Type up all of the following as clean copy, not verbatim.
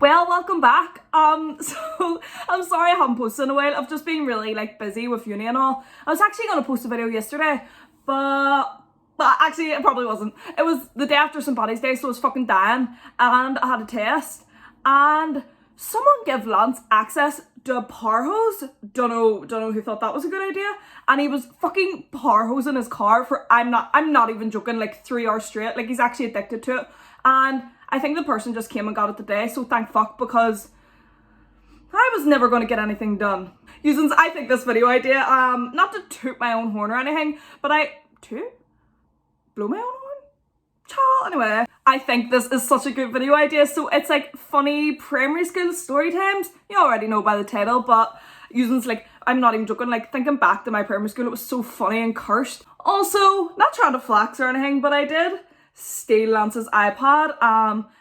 Well, welcome back. So I'm sorry I haven't posted in a while. I've just been really busy with uni and all. I was actually gonna post a video yesterday, but actually it probably wasn't. It was the day after St. Paddy's Day, so I was fucking dying, and I had a test, and someone gave Lance access to a power hose. Don't know who thought that was a good idea. And he was fucking power hosing his car for I'm not even joking, 3 hours straight. He's actually addicted to it. And I think the person just came and got it today, so thank fuck, because I was never going to get anything done. Since I think this video idea, not to toot my own horn or anything, but blow my own horn? Child, anyway. I think this is such a good video idea. So it's funny primary school story times. You already know by the title, but I'm not even joking, thinking back to my primary school, it was so funny and cursed. Also, not trying to flex or anything, but I did steal Lance's iPad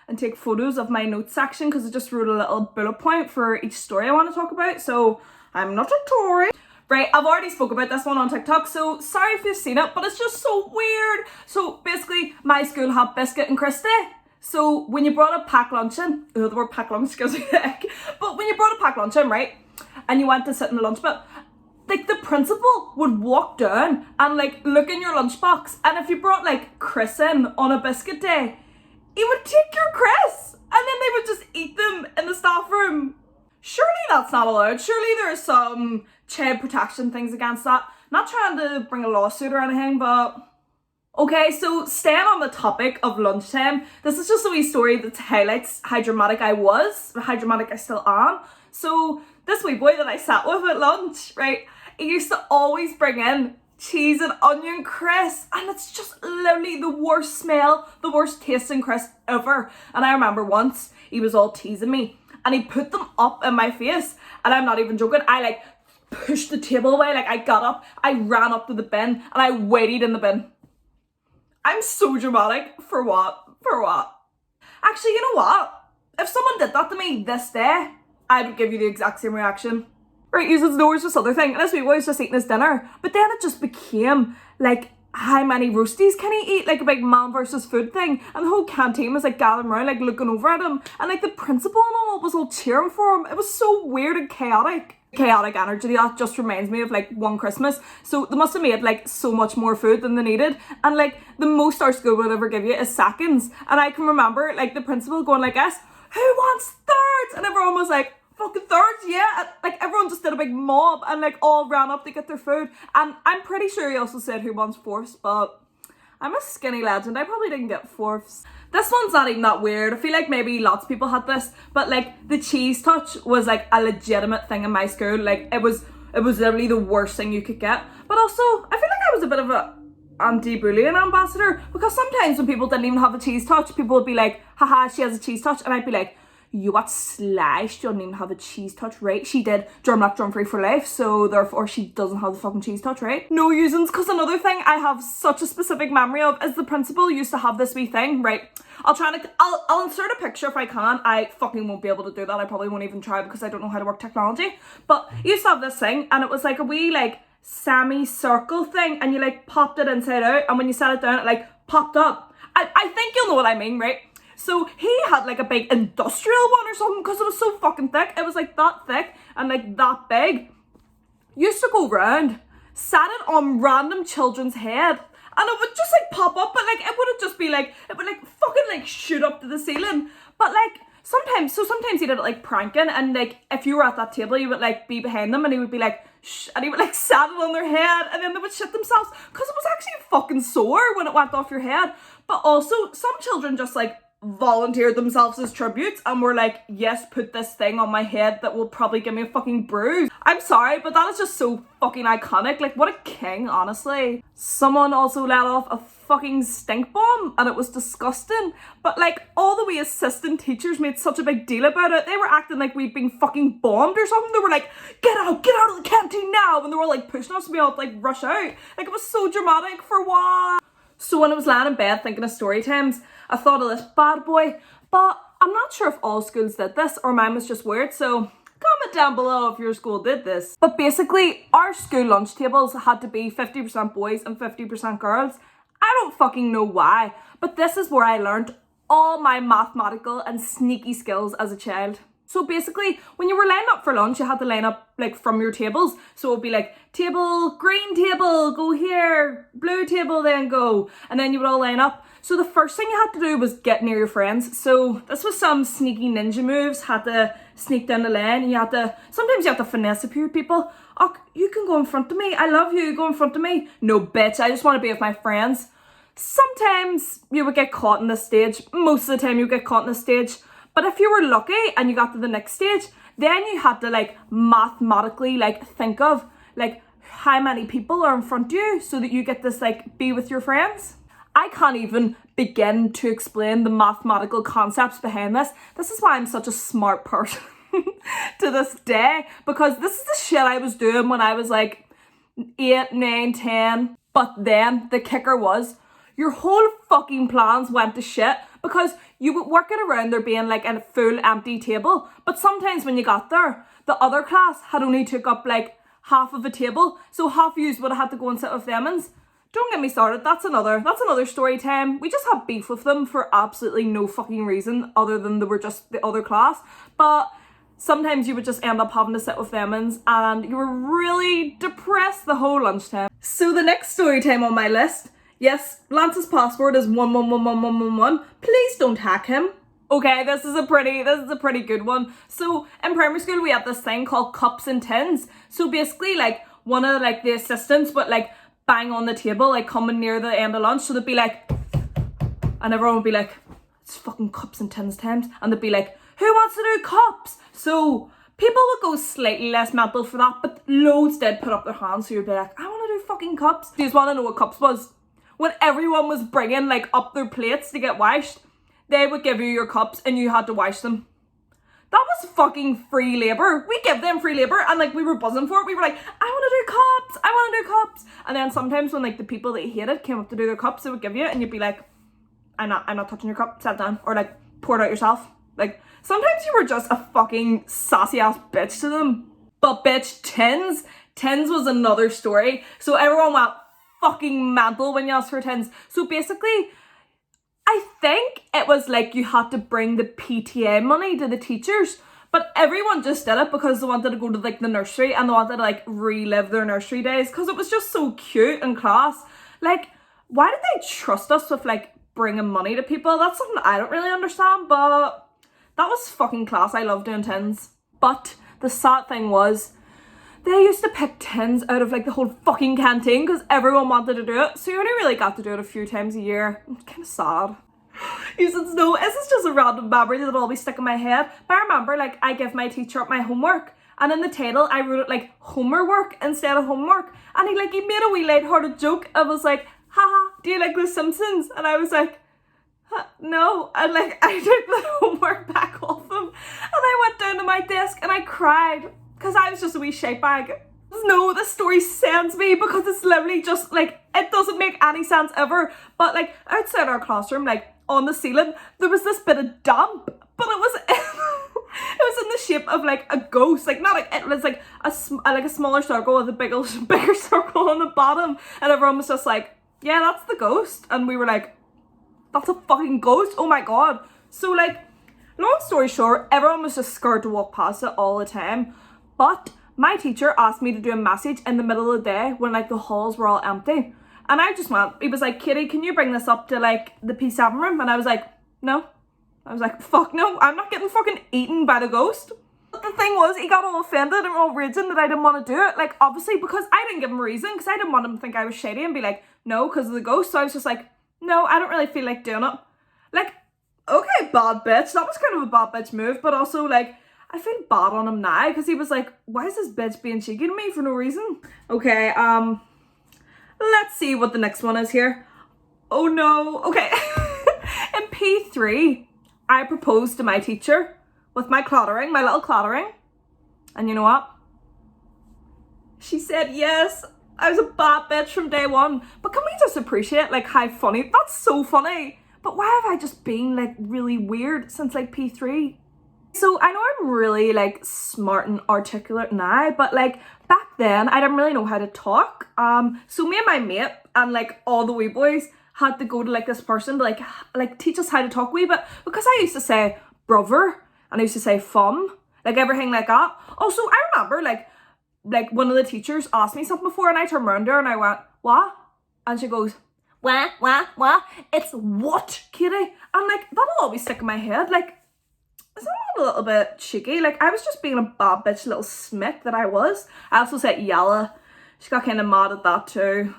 and take photos of my notes section because I just wrote a little bullet point for each story I want to talk about. So I'm not a Tory. Right, I've already spoke about this one on TikTok, so sorry if you've seen it, but it's just so weird. So basically, my school had biscuit and crisp day. So when you brought a packed lunch in, the word packed lunch gives me a ick, but when you brought a packed lunch in, right, and you went to sit in the lunch bit, the principal would walk down and look in your lunchbox, and if you brought crisps in on a biscuit day, he would take your crisps, and then they would just eat them in the staff room. Surely that's not allowed. Surely there are some child protection things against that. Not trying to bring a lawsuit or anything, but... Okay, so staying on the topic of lunchtime, this is just a wee story that highlights how dramatic I was, how dramatic I still am. So this wee boy that I sat with at lunch, right, he used to always bring in cheese and onion crisps, and it's just literally the worst smell, the worst tasting crisp ever. And I remember once he was all teasing me, and he put them up in my face, and I'm not even joking, I pushed the table away, I got up, I ran up to the bin, and I waited in the bin. I'm so dramatic. For what? For what? Actually, you know what? If someone did that to me this day, I would give you the exact same reaction. Right, using the worst this other thing, and this wee boy was just eating his dinner, but then it just became how many roasties can he eat? A big man versus food thing. And the whole canteen was gathering around, looking over at him. And the principal and all was all cheering for him. It was so weird and chaotic. Chaotic energy, that just reminds me of one Christmas. So they must have made so much more food than they needed. And the most our school would ever give you is seconds. And I can remember the principal going this, who wants thirds? And everyone was fucking thirds, yeah. Everyone just did a big mob and all ran up to get their food. And I'm pretty sure he also said who wants fourths, but I'm a skinny legend. I probably didn't get fourths. This one's not even that weird. I feel maybe lots of people had this, but the cheese touch was a legitimate thing in my school. It was literally the worst thing you could get. But also, I feel I was a bit of a anti-bullying ambassador, because sometimes when people didn't even have a cheese touch, people would be haha, she has a cheese touch, and I'd be you what sly, she doesn't even have a cheese touch, right? She did drum lock drum free for life, so therefore she doesn't have the fucking cheese touch, right? No usings, because another thing I have such a specific memory of is the principal used to have this wee thing, right? I'll insert a picture if I can. I fucking won't be able to do that. I probably won't even try because I don't know how to work technology. But he used to have this thing, and it was a wee semi-circle thing, and you popped it inside out, and when you set it down it popped up. I think you'll know what I mean, right? So he had a big industrial one or something, because it was so fucking thick. It was that thick and that big. Used to go round, sat it on random children's head, and it would just pop up, but it wouldn't just be it would fucking shoot up to the ceiling. But sometimes he did it pranking, and if you were at that table, you would be behind them, and he would be shh, and he would sat it on their head, and then they would shit themselves because it was actually fucking sore when it went off your head. But also some children just volunteered themselves as tributes and were yes, put this thing on my head that will probably give me a fucking bruise. I'm sorry, but that is just so fucking iconic. What a king, honestly. Someone also let off a fucking stink bomb, and it was disgusting, but all the way assistant teachers made such a big deal about it. They were acting like we'd been fucking bombed or something. They were get out of the canteen now, and they were pushing us to be able to rush out. It was so dramatic. For what? So when I was lying in bed thinking of story times, I thought of this bad boy, but I'm not sure if all schools did this or mine was just weird, so comment down below if your school did this. But basically, our school lunch tables had to be 50% boys and 50% girls. I don't fucking know why, but this is where I learned all my mathematical and sneaky skills as a child. So basically, when you were lining up for lunch, you had to line up like from your tables. So it would be like, table, green table, go here, blue table, then go. And then you would all line up. So the first thing you had to do was get near your friends. So this was some sneaky ninja moves, had to sneak down the lane. And sometimes you have to finesse a few people. Oh, you can go in front of me. I love you, go in front of me. No, bitch, I just want to be with my friends. Sometimes you would get caught in this stage. Most of the time you would get caught in this stage. But if you were lucky and you got to the next stage, then you had to like mathematically like think of like how many people are in front of you so that you get this like be with your friends. I can't even begin to explain the mathematical concepts behind this. This is why I'm such a smart person to this day, because this is the shit I was doing when I was like 8, 9, 10. But then the kicker was your whole fucking plans went to shit because you would work it around there being like a full empty table. But sometimes when you got there, the other class had only took up like half of a table. So half of you would have had to go and sit with them. And don't get me started, that's another story time. We just had beef with them for absolutely no fucking reason other than they were just the other class. But sometimes you would just end up having to sit with them and you were really depressed the whole lunchtime. So the next story time on my list, yes, Lance's password is 111111. Please don't hack him. Okay, this is a pretty good one. So in primary school we had this thing called cups and tins. So basically like one of like the assistants would like bang on the table, like coming near the end of lunch. So they'd be like, and everyone would be like, it's fucking cups and tins times. And they'd be like, who wants to do cups? So people would go slightly less mental for that, but loads did put up their hands. So you'd be like, I want to do fucking cups. Do you just want to know what cups was? When everyone was bringing like up their plates to get washed, they would give you your cups and you had to wash them. That was fucking free labour. We give them free labour and like we were buzzing for it. We were like, I want to do cups, I want to do cups. And then sometimes when like the people that you hated came up to do their cups, they would give you it and you'd be like, I'm not touching your cup, set it down. Or like, pour it out yourself. Like, sometimes you were just a fucking sassy ass bitch to them. But bitch, tins was another story. So everyone went fucking mental when you asked for tins. So basically, I think it was like you had to bring the PTA money to the teachers, but everyone just did it because they wanted to go to like the nursery and they wanted to like relive their nursery days because it was just so cute and class. Like, why did they trust us with like bringing money to people? That's something I don't really understand, but that was fucking class. I love doing tins. But the sad thing was, they used to pick tins out of like the whole fucking canteen because everyone wanted to do it. So you only really got to do it a few times a year. It's kind of sad. You said, no, this is just a random memory that'll always stick in my head. But I remember like I give my teacher my homework and in the title I wrote it like homework instead of homework. And he made a wee lighthearted joke. I was like, haha, do you like The Simpsons? And I was like, no. And like I took the homework back off him and I went down to my desk and I cried. Because I was just a wee shite bag. No, this story sends me because it's literally just like, it doesn't make any sense ever. But like outside our classroom, like on the ceiling, there was this bit of damp, but it was it was in the shape of like a ghost. Like not like, it was like a smaller circle with a bigger circle on the bottom. And everyone was just like, yeah, that's the ghost. And we were like, that's a fucking ghost? Oh my God. So like, long story short, everyone was just scared to walk past it all the time. But my teacher asked me to do a message in the middle of the day when like the halls were all empty. And I just went, he was like, Kitty, can you bring this up to like the P7 room? And I was like, no. I was like, fuck no, I'm not getting fucking eaten by the ghost. But the thing was, he got all offended and all raging that I didn't want to do it. Like obviously because I didn't give him a reason because I didn't want him to think I was shady and be like, no, because of the ghost. So I was just like, no, I don't really feel like doing it. Like, okay, bad bitch. That was kind of a bad bitch move, but also like, I feel bad on him now because he was like, why is this bitch being cheeky to me for no reason? Okay, let's see what the next one is here. Oh no, okay. In P3, I proposed to my teacher with my little clattering. And you know what? She said yes. I was a bad bitch from day one. But can we just appreciate like how funny? That's so funny. But why have I just been like really weird since like P3? So I know I'm really like smart and articulate now, but like back then I didn't really know how to talk. So me and my mate and like all the wee boys had to go to like this person to like teach us how to talk a wee bit, because I used to say brother and I used to say fum, like everything like that. Also, I remember like one of the teachers asked me something before and I turned around to her and I went, what? And she goes, what? It's what, Katie? And like, that'll always stick in my head. Like, is that a little bit cheeky? Like, I was just being a bad bitch little smick that I was. I also said yalla. She got kind of mad at that too.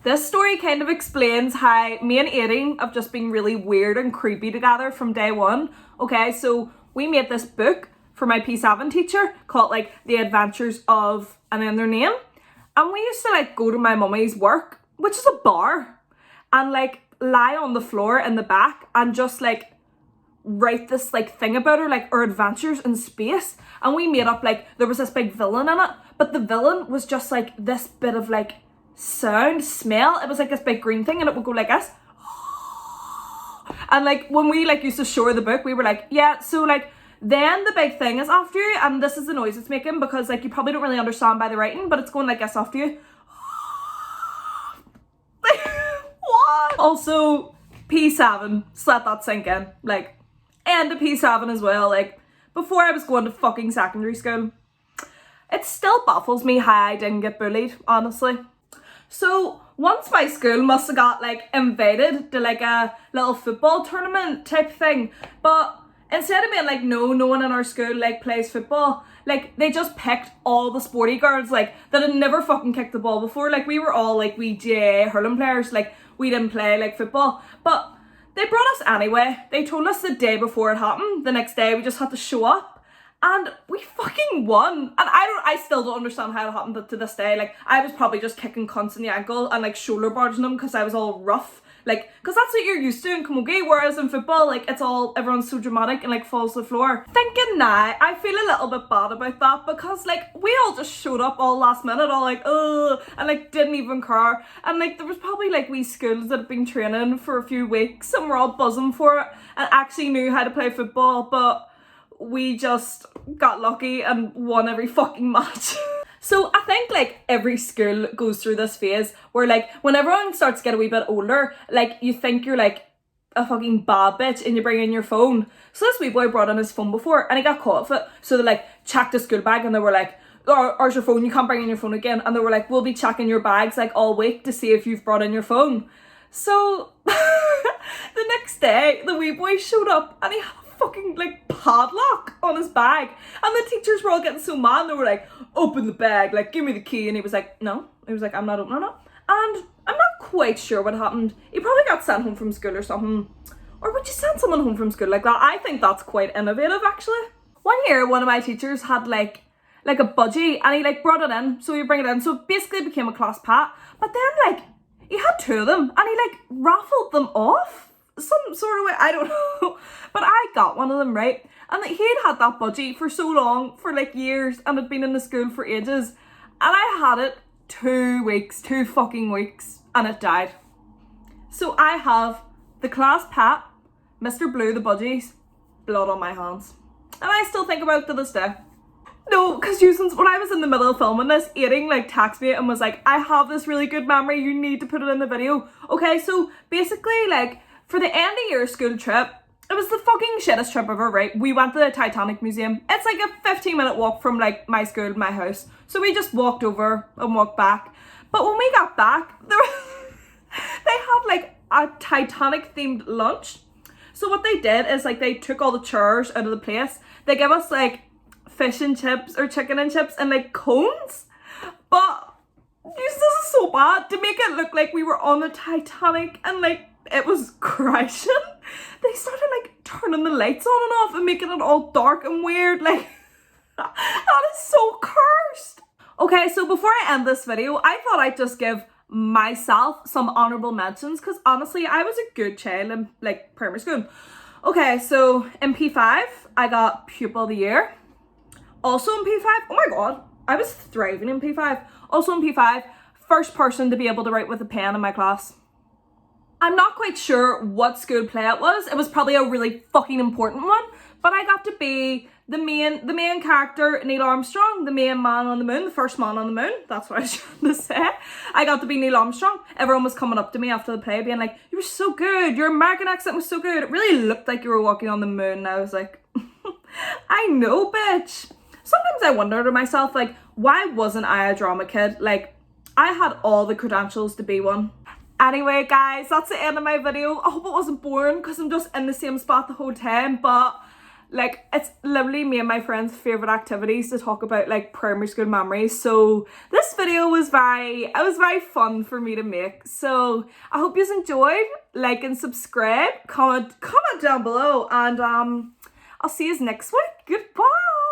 This story kind of explains how me and Aideen have just been really weird and creepy together from day one. Okay, so we made this book for my P7 teacher called like The Adventures of, and then their name. And we used to like go to my mummy's work, which is a bar, and like lie on the floor in the back and just like write this like thing about her, like her adventures in space. And we made up like there was this big villain in it, but the villain was just like this bit of like smell. It was like this big green thing and it would go like this. And like when we like used to show her the book, we were like, yeah, so like then the big thing is after you, and this is the noise it's making because like you probably don't really understand by the writing, but it's going like this after you. What? Also, P7, just let that sink in. Like, end of P7 as well. Like, before I was going to fucking secondary school, it still baffles me how I didn't get bullied, honestly. So once my school must have got like invited to like a little football tournament type thing, but instead of being like, no one in our school like plays football, like they just picked all the sporty girls like that had never fucking kicked the ball before. Like we were all like we GAA hurling players, like we didn't play like football, but they brought us anyway. They told us the day before it happened. The next day we just had to show up. And we fucking won. And I still don't understand how it happened to this day. Like, I was probably just kicking cunts in the ankle and like shoulder barging them because I was all rough. Like, because that's what you're used to in camogie. Whereas in football, like, it's all, everyone's so dramatic and like falls to the floor. Thinking now, I feel a little bit bad about that because like, we all just showed up all last minute, all like, ugh, and like, didn't even care. And like, there was probably like wee schools that had been training for a few weeks and were all buzzing for it and actually knew how to play football, but we just got lucky and won every fucking match. So I think like every school goes through this phase where like when everyone starts to get a wee bit older, like you think you're like a fucking bad bitch and you bring in your phone. So this wee boy brought in his phone before and he got caught for it. So they like checked his school bag and they were like, oh, where's your phone? You can't bring in your phone again. And they were like, we'll be checking your bags like all week to see if you've brought in your phone. So the next day the wee boy showed up and he had fucking like padlock on his bag, and the teachers were all getting so mad. They were like, open the bag, like give me the key. And he was like, no. He was like, I'm not opening it. And I'm not quite sure what happened. He probably got sent home from school or something. Or would you send someone home from school like that? I think that's quite innovative actually. One year one of my teachers had like a budgie and he like brought it in, so he bring it in, so it basically became a class pat. But then like he had two of them and he like raffled them off some sort of way, I don't know. But I got one of them, right? And like, he'd had that budgie for so long, for like years, and had been in the school for ages. And I had it 2 fucking weeks, and it died. So I have the class pat, Mr. Blue, the budgies, blood on my hands. And I still think about it to this day. No, because when I was in the middle of filming this, Aideen like texted me and was like, I have this really good memory, you need to put it in the video. Okay, so basically like, for the end of year school trip, it was the fucking shittest trip ever, right? We went to the Titanic Museum. It's like a 15-minute walk from like my school to my house. So we just walked over and walked back. But when we got back, they had like a Titanic themed lunch. So what they did is like they took all the chairs out of the place. They gave us like fish and chips or chicken and chips and like cones. But this is so bad, to make it look like we were on the Titanic and like it was crashing. They started like turning the lights on and off and making it all dark and weird. Like, that is so cursed. Okay, so before I end this video, I thought I'd just give myself some honorable mentions because honestly, I was a good child in like primary school. Okay, so in P5, I got Pupil of the Year. Also in P5, oh my god, I was thriving in P5. Also in P5, first person to be able to write with a pen in my class. I'm not quite sure what school play it was. It was probably a really fucking important one, But I got to be the main character, Neil Armstrong, the main man on the moon, the first man on the moon. That's what I was trying to say. I got to be Neil Armstrong. Everyone was coming up to me after the play being like, you were so good. Your American accent was so good. It really looked like you were walking on the moon. And I was like, I know, bitch. Sometimes I wonder to myself, like, why wasn't I a drama kid? Like, I had all the credentials to be one. Anyway, guys, that's the end of my video. I hope it wasn't boring because I'm just in the same spot the whole time. But, like, it's literally me and my friends' favourite activities to talk about, like, primary school memories. So this video was very fun for me to make. So I hope you enjoyed. Like and subscribe. Comment down below. And I'll see you next week. Goodbye.